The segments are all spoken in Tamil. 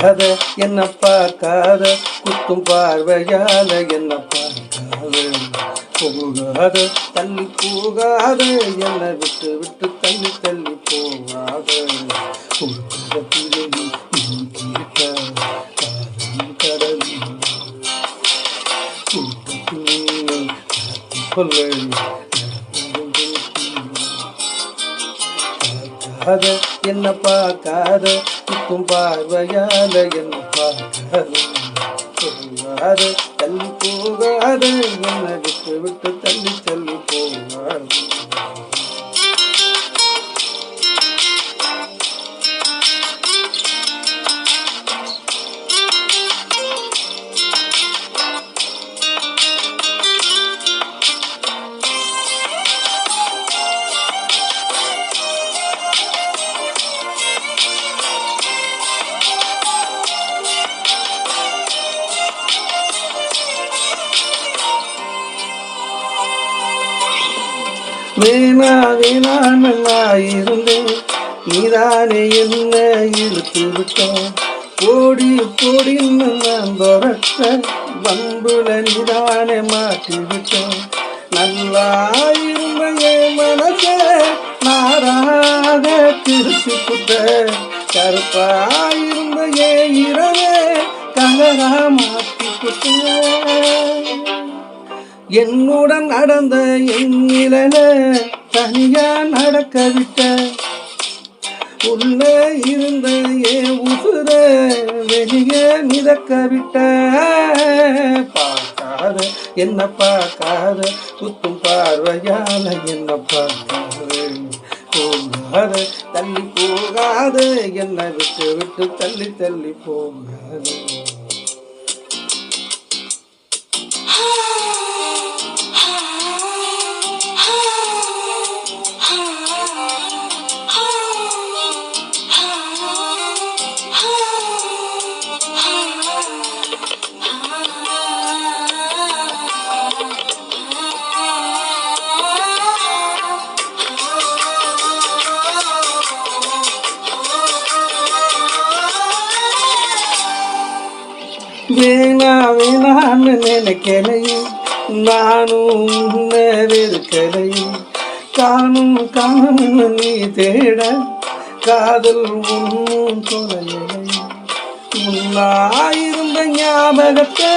பார்க்காத என்ன பார்க்காத குத்தும் பார்வையால என்ன பார்க்காத போகாத தள்ளி போகாத என்னை விட்டு விட்டு தள்ளி தள்ளி போகாத ஒரு கரத்திலே கேட்ட காதல் கடலில் கூட்டத்தில் கொள்ளை என்ன பார்க்காத குத்தும் பார்வையால என்ன பார்க்காத போகாத தள்ளி போகாத என்னை விட்டு விட்டு தள்ளி தள்ளி போகாத வேணா வேணான்னு நான் இருந்தேன் நீதானே என்ன இழுத்து விட்டேன் போடி போடின்னு நான் துரத்த வம்புல நீதானே மாட்டி விட்டேன் நல்லா இருந்த என் மனச நாராக திருச்சி புட்ட கருப்பா இருந்த என் இரவே கலரா மாட்டி புட்ட என்னுடன் நடந்த என் நிழல தனியா நடக்க விட்ட உள்ள இருந்த என் உசுர வெளியே மிதக்க விட்ட பார்க்காத என்ன பார்க்காத குத்தும் பார்வையால என்ன பார்க்காத போகாத தள்ளி போகாத என்னை விட்டு விட்டு தள்ளி தள்ளி போகாத வேணா வேணான்னு நினைக்கலையும் நானும் வெறுக்கலையும் காணும் காணும் நீ தேட காதல் ஒன்றும் தொலையலையும் முன்னாயிருந்த ஞாபகத்தை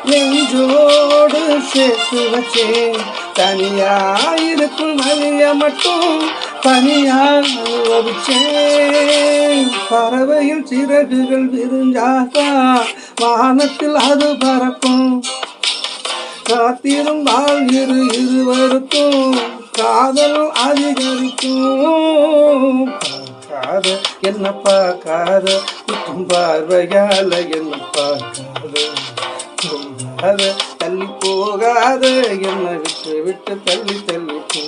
நெஞ்சோடு சேர்த்து வச்சேன் தனியாயிருக்கும் வழிய மட்டும் தனியாக வச்சேன் பறவையில் சிறகுகள் விரிஞ்சாதா வானத்தில் அது பறக்கும் காத்திருந்தால் இருவருக்கும் காதல் அதிகரிக்கும் பார்க்காத என்ன பார்க்காத குத்தும் பார்வையால என்ன பார்க்காத போகாத தள்ளி போகாத என்னை விட்டு விட்டு தள்ளி தள்ளி போ